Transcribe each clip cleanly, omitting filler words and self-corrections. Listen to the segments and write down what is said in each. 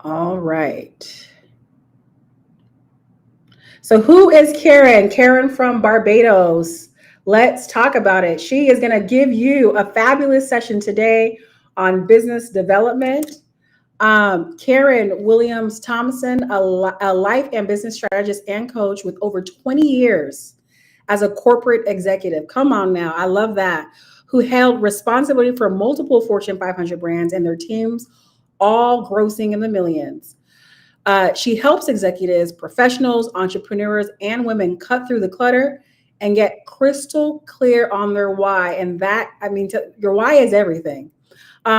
All right. So, who is Karen? Karen from Barbados. Let's talk about it. She is going to give you a fabulous session today on business development. Karen Williams Thompson, a life and business strategist and coach with over 20 years as a corporate executive. Come on now, I love that. Who held responsibility for multiple Fortune 500 brands and their teams, all grossing in the millions. She helps executives, professionals, entrepreneurs, and women cut through the clutter and get crystal clear on their why. And that, I mean, your why is everything.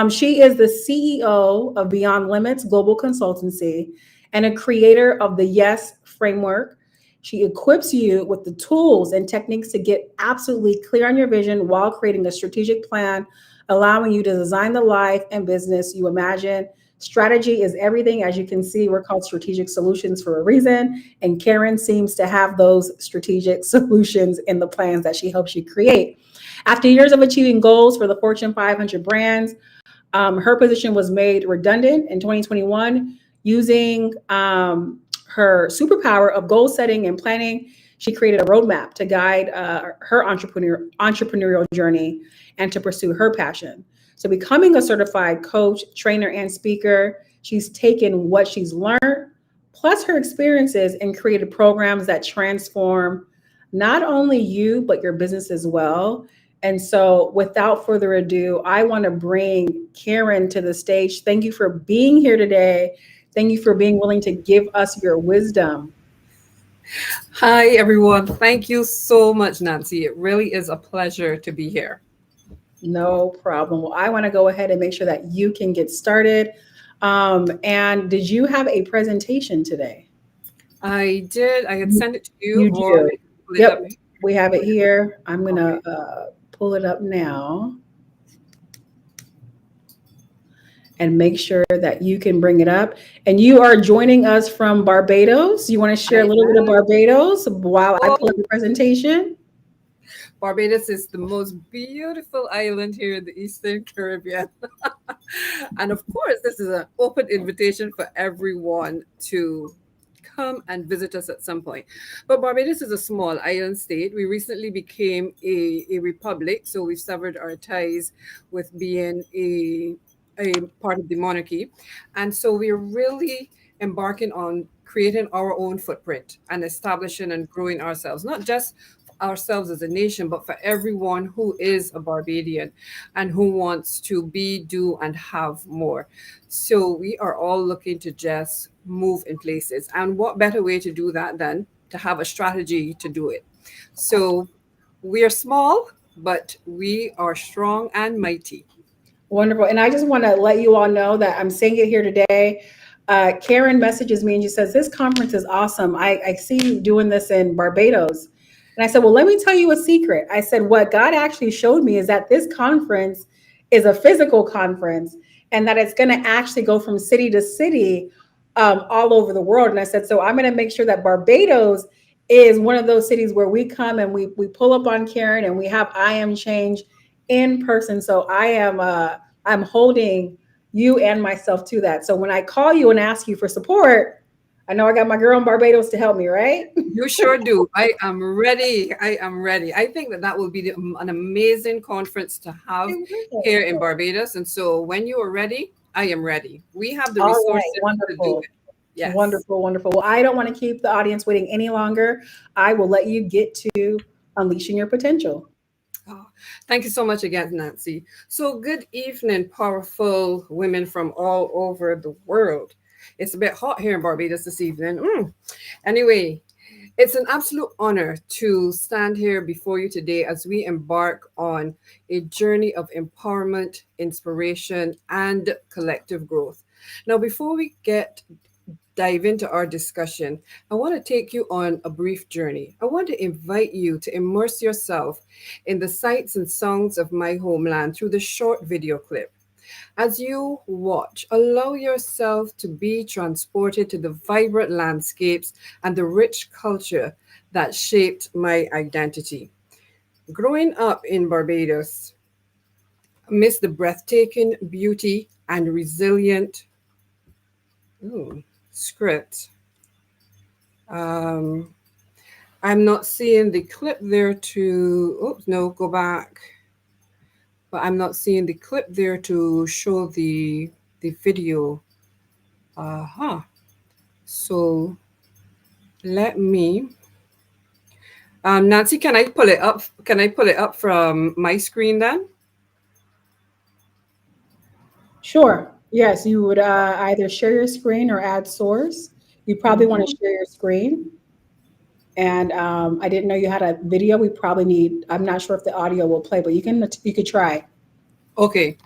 She is the CEO of Beyond Limits Global Consultancy and a creator of the Yes Framework. She equips you with the tools and techniques to get absolutely clear on your vision while creating a strategic plan, allowing you to design the life and business you imagine. Strategy is everything. As you can see, we're called strategic solutions for a reason. And Karen seems to have those strategic solutions in the plans that she helps you create. After years of achieving goals for the Fortune 500 brands, her position was made redundant in 2021 using her superpower of goal setting and planning. She created a roadmap to guide her entrepreneurial journey and to pursue her passion. So, becoming a certified coach, trainer, and speaker, she's taken what she's learned plus her experiences and created programs that transform not only you, but your business as well. And so, without further ado, I want to bring Karen to the stage. Thank you for being here today. Thank you for being willing to give us your wisdom. Hi, everyone. Thank you so much, Nancy. It really is a pleasure to be here. No problem. Well, I want to go ahead and make sure that you can get started. And did you have a presentation today? I did. I had You sent it to you, you or I do. can pull it up Yep, we have it here. I'm going Okay. to pull it up now and make sure that you can bring it up. And you are joining us from Barbados. You want to share a I little bit of am. Barbados while I pull up Oh, the presentation? Barbados is the most beautiful island here in the Eastern Caribbean. And of course, this is an open invitation for everyone to come and visit us at some point. But Barbados is a small island state. We recently became a republic, so we've severed our ties with being a part of the monarchy. And so we're really embarking on creating our own footprint and establishing and growing ourselves, not just ourselves as a nation, but for everyone who is a Barbadian and who wants to be, do, and have more. So we are all looking to just move in places. And what better way to do that than to have a strategy to do it? So we are small, but we are strong and mighty. Wonderful. And I just want to let you all know that I'm saying it here today. Karen messages me and she says, "This conference is awesome. I see you doing this in Barbados." And I said, "Well, let me tell you a secret." I said, "What God actually showed me is that this conference is a physical conference and that it's going to actually go from city to city all over the world." And I said, "So I'm going to make sure that Barbados is one of those cities where we come and we pull up on Karen and we have I am change in person." So I'm holding you and myself to that. So when I call you and ask you for support, I know I got my girl in Barbados to help me, right? You sure do. I am ready. I am ready. I think that that will be an amazing conference to have here in Barbados. And so when you are ready, I am ready. We have the All right, resources to do wonderful. it. Yes. Wonderful, wonderful. Well, I don't want to keep the audience waiting any longer. I will let you get to unleashing your potential. Oh, thank you so much again, Nancy. So, good evening, powerful women from all over the world. It's a bit hot here in Barbados this evening. Anyway, it's an absolute honor to stand here before you today as we embark on a journey of empowerment, inspiration, and collective growth. Now, before we dive into our discussion, I want to take you on a brief journey. I want to invite you to immerse yourself in the sights and sounds of my homeland through the short video clip. As you watch, allow yourself to be transported to the vibrant landscapes and the rich culture that shaped my identity. Growing up in Barbados, amidst the breathtaking beauty and resilient Ooh, script. Um, I'm not seeing the clip there to. Oops, no, go back. But I'm not seeing the clip there to show the video. Uh-huh. So let me. Nancy, can I pull it up? Can I pull it up from my screen then? Sure. Yes, you would either share your screen or add source. You probably want to Hmm. share your screen. And I didn't know you had a video. We probably need. I'm not sure if the audio will play, but you could try. Okay.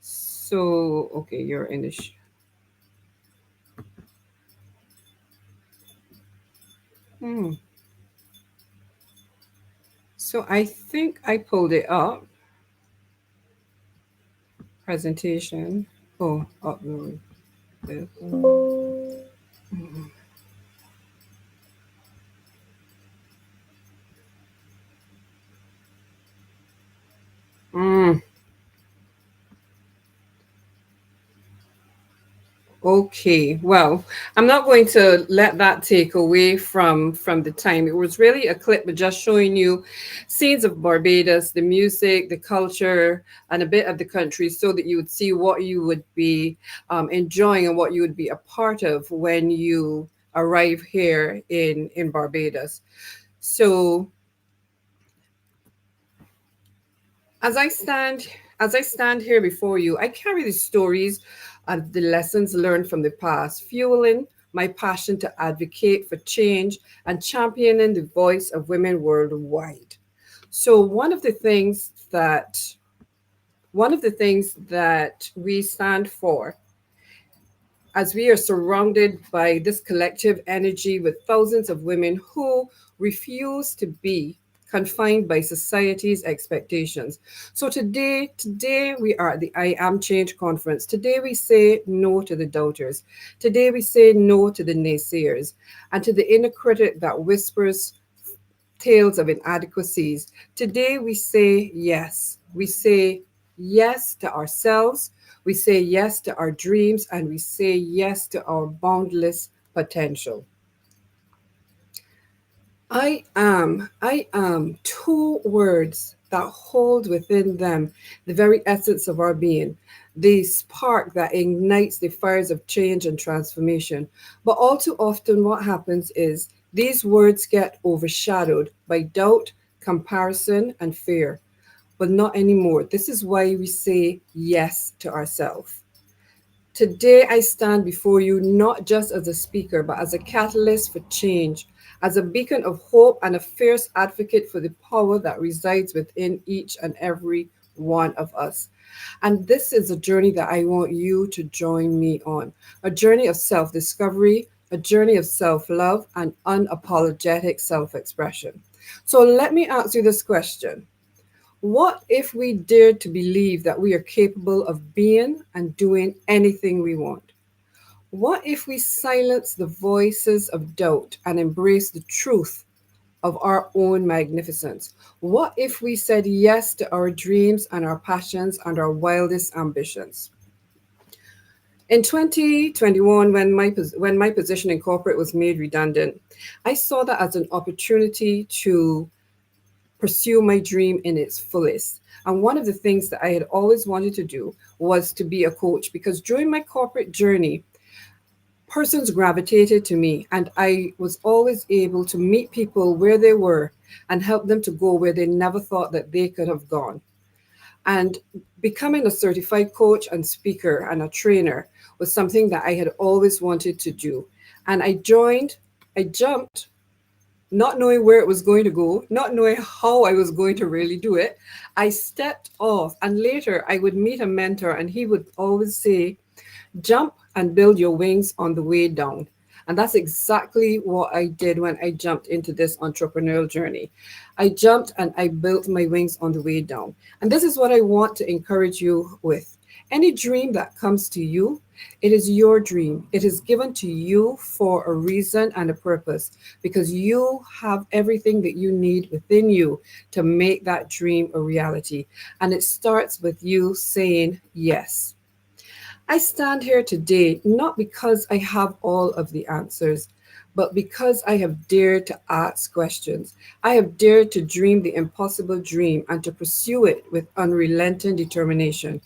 So okay, you're in the. Hmm. So I think I pulled it up. Presentation. Oh, upload. Mm, okay. Well, I'm not going to let that take away from the time. It was really a clip, but just showing you scenes of Barbados, the music, the culture, and a bit of the country, so that you would see what you would be enjoying and what you would be a part of when you arrive here in Barbados. So As I stand, as I stand here before you, I carry the stories and the lessons learned from the past, fueling my passion to advocate for change and championing the voice of women worldwide. So one of the things that we stand for, as we are surrounded by this collective energy with thousands of women who refuse to be confined by society's expectations. So today we are at the I Am Change conference. Today we say no to the doubters. Today we say no to the naysayers and to the inner critic that whispers tales of inadequacies. Today we say yes. We say yes to ourselves. We say yes to our dreams and we say yes to our boundless potential. I am two words that hold within them the very essence of our being, the spark that ignites the fires of change and transformation. But all too often, what happens is these words get overshadowed by doubt, comparison, and fear. But not anymore. This is why we say yes to ourselves. Today, I stand before you not just as a speaker, but as a catalyst for change, as a beacon of hope and a fierce advocate for the power that resides within each and every one of us. And this is a journey that I want you to join me on, a journey of self discovery, a journey of self love, and unapologetic self expression. So, let me ask you this question: what if we dared to believe that we are capable of being and doing anything we want? What if we silence the voices of doubt and embrace the truth of our own magnificence? What if we said yes to our dreams and our passions and our wildest ambitions? In 2021, when my position in corporate was made redundant, I saw that as an opportunity to pursue my dream in its fullest. And one of the things that I had always wanted to do was to be a coach because during my corporate journey, persons gravitated to me and I was always able to meet people where they were and help them to go where they never thought that they could have gone. And becoming a certified coach and speaker and a trainer was something that I had always wanted to do. And I jumped not knowing where it was going to go, not knowing how I was going to really do it. I stepped off, and later I would meet a mentor, and he would always say, jump and build your wings on the way down. And that's exactly what I did when I jumped into this entrepreneurial journey. I jumped and I built my wings on the way down. And this is what I want to encourage you with. Any dream that comes to you, it is your dream. It is given to you for a reason and a purpose because you have everything that you need within you to make that dream a reality. And it starts with you saying yes. I stand here today not because I have all of the answers, but because I have dared to ask questions. I have dared to dream the impossible dream and to pursue it with unrelenting determination.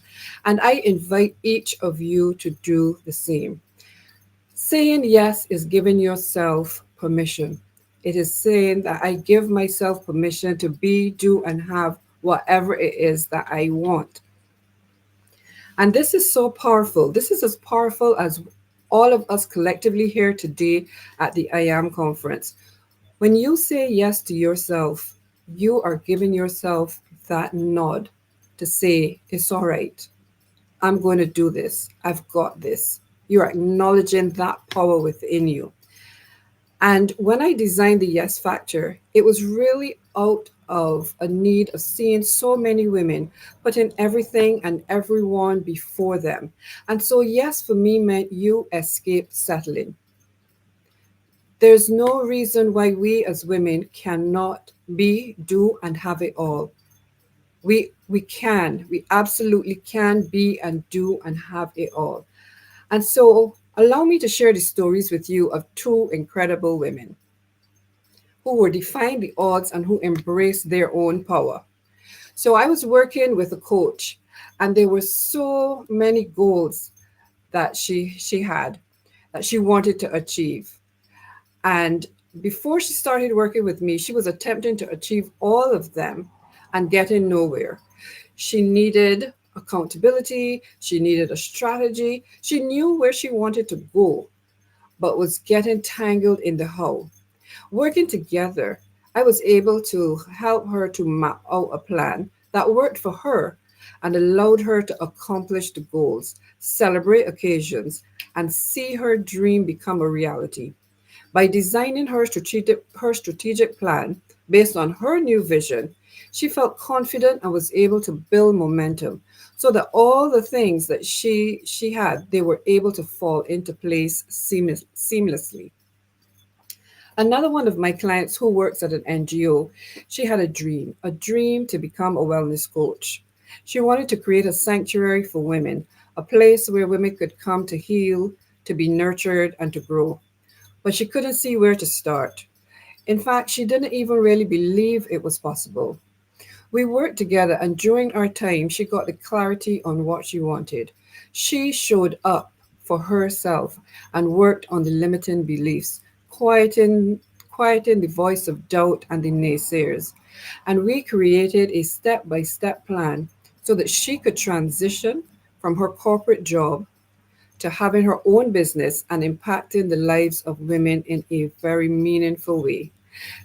And I invite each of you to do the same. Saying yes is giving yourself permission. It is saying that I give myself permission to be, do, and have whatever it is that I want. And this is so powerful. This is as powerful as all of us collectively here today at the I Am conference. When you say yes to yourself, you are giving yourself that nod to say, it's all right. I'm going to do this. I've got this. You're acknowledging that power within you. And when I designed the Yes Factor, it was really out of a need of seeing so many women putting everything and everyone before them. And so, yes, for me meant you escape settling. There's no reason why we as women cannot be, do, and have it all. We absolutely can be and do and have it all. And so, allow me to share the stories with you of two incredible women who were defying the odds and who embraced their own power. So I was working with a coach, and there were so many goals that she had that she wanted to achieve. And before she started working with me, she was attempting to achieve all of them and getting nowhere. She needed accountability, she needed a strategy, she knew where she wanted to go, but was getting tangled in the how. Working together, I was able to help her to map out a plan that worked for her and allowed her to accomplish the goals, celebrate occasions, and see her dream become a reality. By designing her strategic plan based on her new vision, she felt confident and was able to build momentum so that all the things that she had, they were able to fall into place seamlessly. Another one of my clients who works at an NGO, she had a dream to become a wellness coach. She wanted to create a sanctuary for women, a place where women could come to heal, to be nurtured, and to grow. But she couldn't see where to start. In fact, she didn't even really believe it was possible. We worked together, and during our time, she got the clarity on what she wanted. She showed up for herself and worked on the limiting beliefs, quieting, quieting the voice of doubt and the naysayers. And we created a step by step plan so that she could transition from her corporate job to having her own business and impacting the lives of women in a very meaningful way.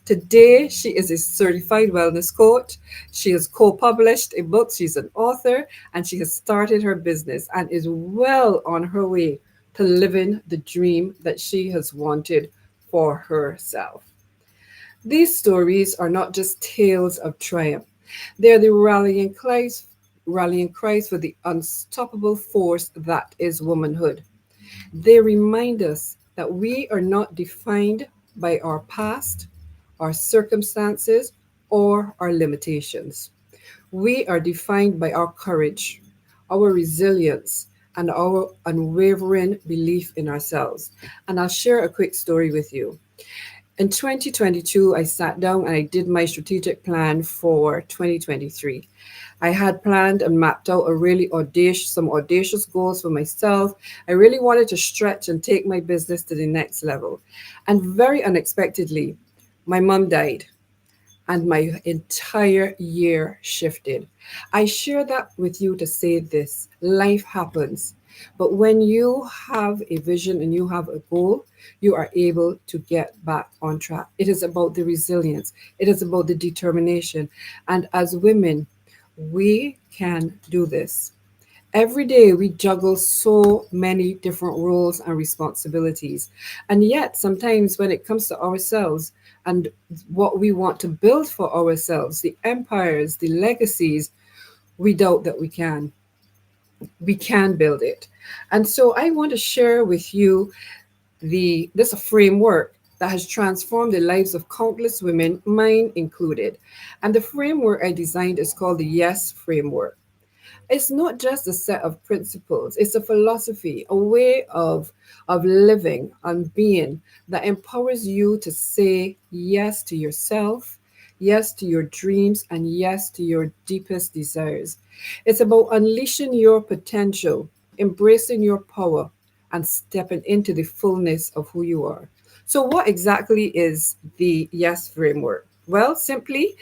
Today, she is a certified wellness coach. She has co published a book, she's an author, and she has started her business and is well on her way to living the dream that she has wanted for herself. These stories are not just tales of triumph, they're the rallying cries for the unstoppable force that is womanhood. They remind us that we are not defined by our past, our circumstances, or our limitations. We are defined by our courage, our resilience, and our unwavering belief in ourselves. And I'll share a quick story with you. In 2022, I sat down and I did my strategic plan for 2023. I had planned and mapped out some audacious goals for myself. I really wanted to stretch and take my business to the next level. And very unexpectedly, my mom died and my entire year shifted. I share that with you to say this: life happens. But when you have a vision and you have a goal, you are able to get back on track. It is about the resilience, it is about the determination. And as women, we can do this. Every day we juggle so many different roles and responsibilities. And yet, sometimes when it comes to ourselves and what we want to build for ourselves, the empires, the legacies, we doubt that we can. we can build it. And so I want to share with you this a framework that has transformed the lives of countless women, mine included. And the framework I designed is called the Yes Framework. It's not just a set of principles, it's a philosophy, a way of living and being that empowers you to say yes to yourself, yes to your dreams, and yes to your deepest desires. It's about unleashing your potential, embracing your power, and stepping into the fullness of who you are. So, what exactly is the Yes framework? Well, simply,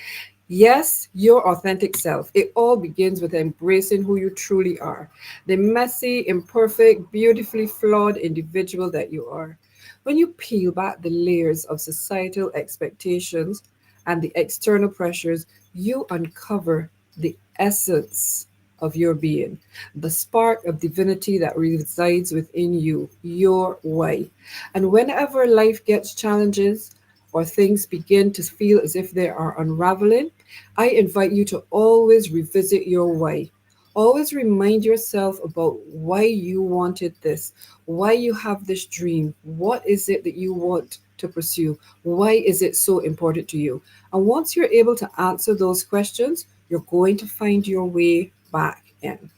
yes, your authentic self. It all begins with embracing who you truly are, the messy, imperfect, beautifully flawed individual that you are. When you peel back the layers of societal expectations and the external pressures, you uncover the essence of your being, the spark of divinity that resides within you, your why. And whenever life gets challenges or things begin to feel as if they are unraveling, I invite you to always revisit your why. Always remind yourself about why you wanted this, why you have this dream. What is it that you want to pursue? Why is it so important to you? And once you're able to answer those questions, you're going to find your way back in.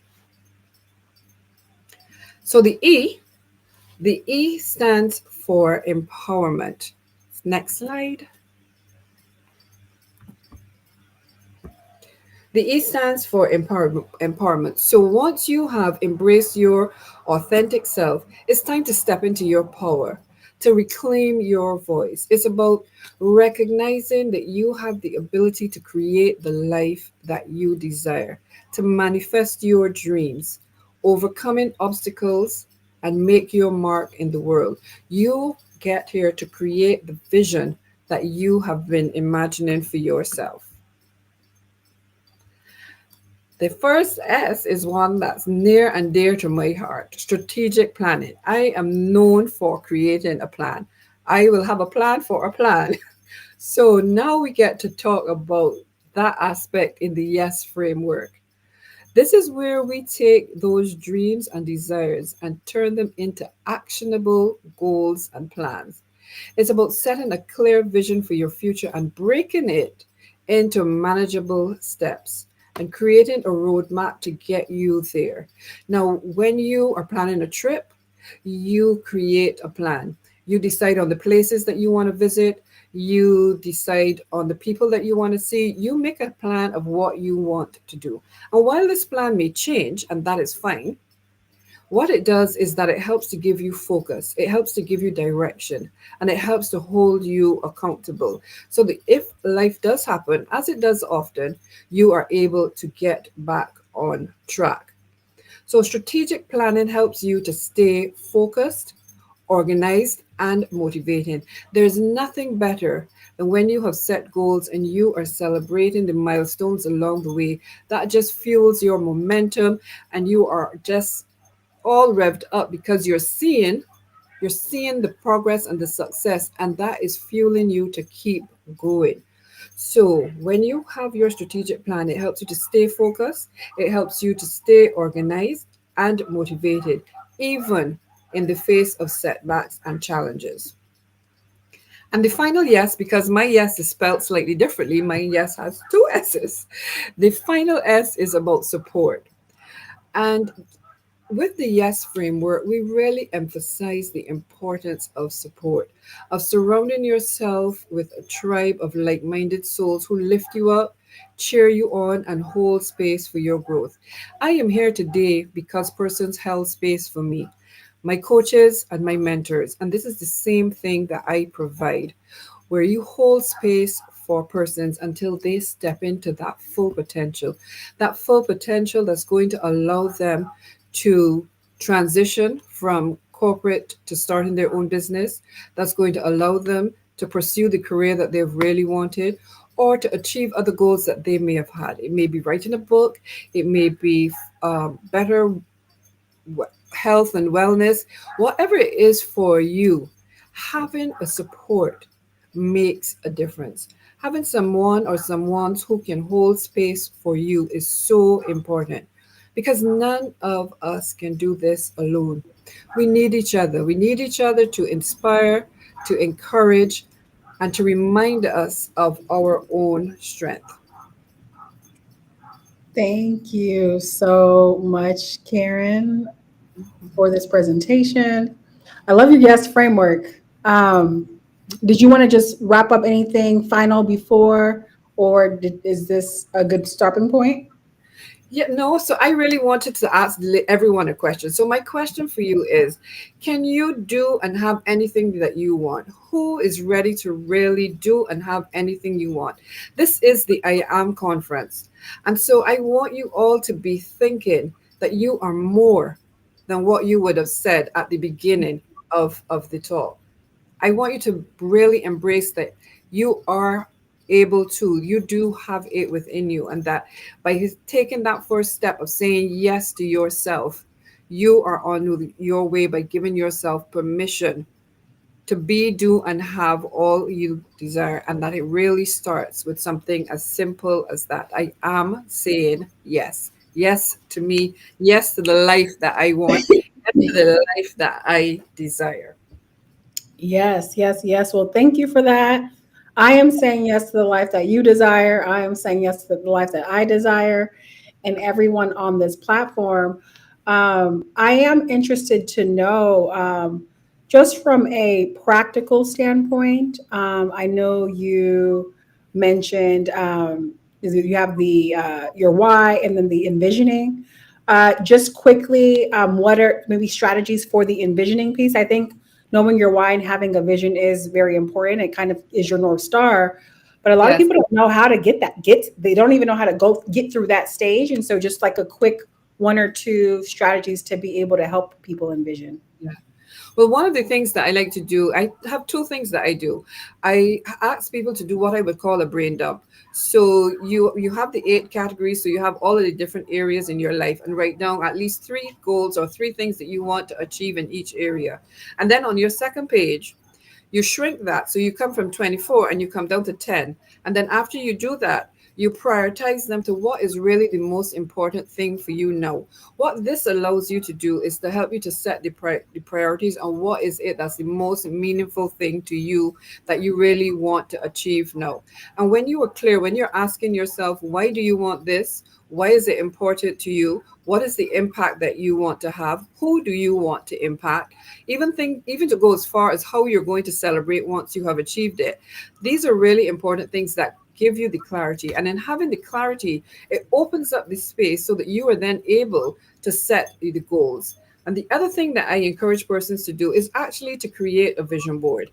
So the E stands for empowerment. Next slide. The E stands for empowerment. So once you have embraced your authentic self, it's time to step into your power, to reclaim your voice. It's about recognizing that you have the ability to create the life that you desire, to manifest your dreams, overcoming obstacles, and make your mark in the world. You get here to create the vision that you have been imagining for yourself. The first S is one that's near and dear to my heart, strategic planning. I am known for creating a plan. I will have a plan for a plan. So now we get to talk about that aspect in the Yes framework. This is where we take those dreams and desires and turn them into actionable goals and plans. It's about setting a clear vision for your future and breaking it into manageable steps and creating a roadmap to get you there. Now, when you are planning a trip, you create a plan. You decide on the places that you want to visit. You decide on the people that you want to see. You make a plan of what you want to do. And while this plan may change, and that is fine, what it does is that it helps to give you focus, it helps to give you direction, and it helps to hold you accountable. So that if life does happen, as it does often, you are able to get back on track. So, strategic planning helps you to stay focused, organized, and motivated. There's nothing better than when you have set goals and you are celebrating the milestones along the way. That just fuels your momentum, and you are just all revved up because you're seeing the progress and the success, and that is fueling you to keep going. So when you have your strategic plan, it helps you to stay focused, it helps you to stay organized and motivated, even in the face of setbacks and challenges. And the final yes, because my yes is spelled slightly differently, my yes has two S's. The final S is about support. And with the Yes framework, we really emphasize the importance of support, of surrounding yourself with a tribe of like minded souls who lift you up, cheer you on, and hold space for your growth. I am here today because persons held space for me, my coaches, and my mentors. And this is the same thing that I provide, where you hold space for persons until they step into that full potential that's going to allow them to transition from corporate to starting their own business, that's going to allow them to pursue the career that they've really wanted, or to achieve other goals that they may have had. It may be writing a book, it may be better health and wellness, whatever it is for you. Having a support makes a difference. Having someone or someone's who can hold space for you is so important, because none of us can do this alone. We need each other. We need each other to inspire, to encourage, and to remind us of our own strength. Thank you so much, Karen, for this presentation. I love your guest framework. Did you want to just wrap up anything final before, or is this a good stopping point? Yeah, no, so I really wanted to ask everyone a question. So, my question for you is, can you do and have anything that you want? Who is ready to really do and have anything you want? This is the I Am conference. And so, I want you all to be thinking that you are more than what you would have said at the beginning of the talk. I want you to really embrace that you are able to, you do have it within you, and that by taking that first step of saying yes to yourself, you are on your way by giving yourself permission to be, do, and have all you desire. And that it really starts with something as simple as that. I am saying yes. Yes to me. Yes to the life that I want. Yes to the life that I desire. Yes, yes, yes. Well, thank you for that. I am saying yes to the life that you desire. I am saying yes to the life that I desire, and everyone on this platform. I am interested to know, just from a practical standpoint. I know you mentioned, is it you have the your why and then the envisioning. Just quickly, what are maybe strategies for the envisioning piece? I think knowing your why and having a vision is very important. It kind of is your North Star. But a lot of Yes. people don't know how to they don't even know how to get through that stage. And so just like a quick one or two strategies to be able to help people envision. Yeah. Well, one of the things that I like to do, I have two things that I do. I ask people to do what I would call a brain dump. So you have the 8 categories, so you have all of the different areas in your life, and write down at least 3 goals or 3 things that you want to achieve in each area. And then on your second page, you shrink that. So you come from 24 and you come down to 10. And then after you do that, you prioritize them to what is really the most important thing for you now. What this allows you to do is to help you to set the priorities on what is it that's the most meaningful thing to you that you really want to achieve now. And when you are clear, when you're asking yourself, why do you want this? Why is it important to you? What is the impact that you want to have? Who do you want to impact? Even to go as far as how you're going to celebrate once you have achieved it. These are really important things that give you the clarity. And in having the clarity, it opens up the space so that you are then able to set the goals. And the other thing that I encourage persons to do is actually to create a vision board.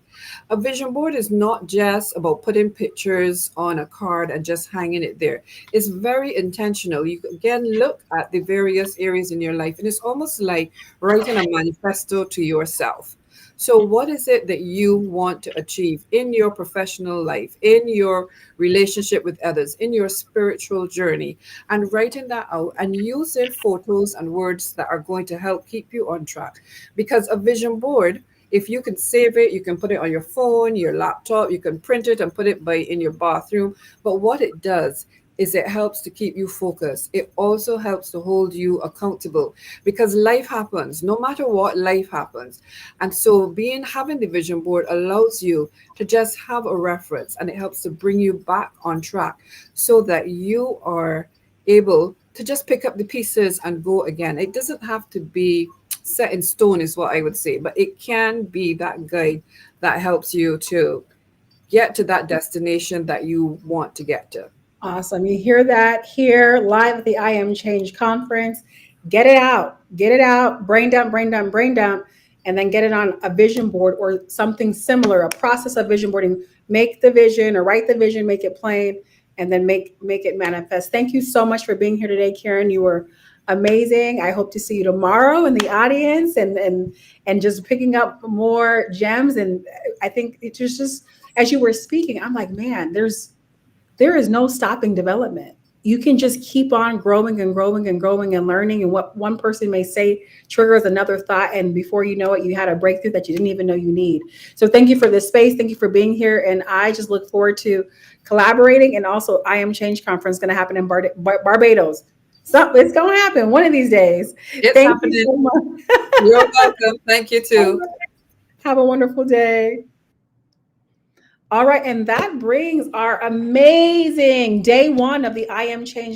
A vision board is not just about putting pictures on a card and just hanging it there. It's very intentional. You again look at the various areas in your life, and it's almost like writing a manifesto to yourself. So, what is it that you want to achieve in your professional life, in your relationship with others, in your spiritual journey? And writing that out and using photos and words that are going to help keep you on track. Because a vision board, if you can save it, you can put it on your phone, your laptop, you can print it and put it by in your bathroom. But what it does is it helps to keep you focused. It also helps to hold you accountable because life happens, no matter what, life happens. And so being having the vision board allows you to just have a reference, and it helps to bring you back on track so that you are able to just pick up the pieces and go again. It doesn't have to be set in stone, is what I would say, but it can be that guide that helps you to get to that destination that you want to get to. Awesome. You hear that here live at the I Am Change conference. Get it out, brain dump, brain dump, brain dump, and then get it on a vision board or something similar, a process of vision boarding. Make the vision or write the vision, make it plain, and then make it manifest. Thank you so much for being here today, Karen. You were amazing. I hope to see you tomorrow in the audience and just picking up more gems. And I think it's just as you were speaking, I'm like, man, there is no stopping development. You can just keep on growing and growing and growing and learning. And what one person may say triggers another thought. And before you know it, you had a breakthrough that you didn't even know you need. So thank you for this space. Thank you for being here. And I just look forward to collaborating. And also, I Am Change Conference going to happen in Barbados. So it's gonna happen one of these days. It's Thank you happening. so much. You're welcome. Thank you too. Have a wonderful day. All right, and that brings our amazing day one of the I Am Change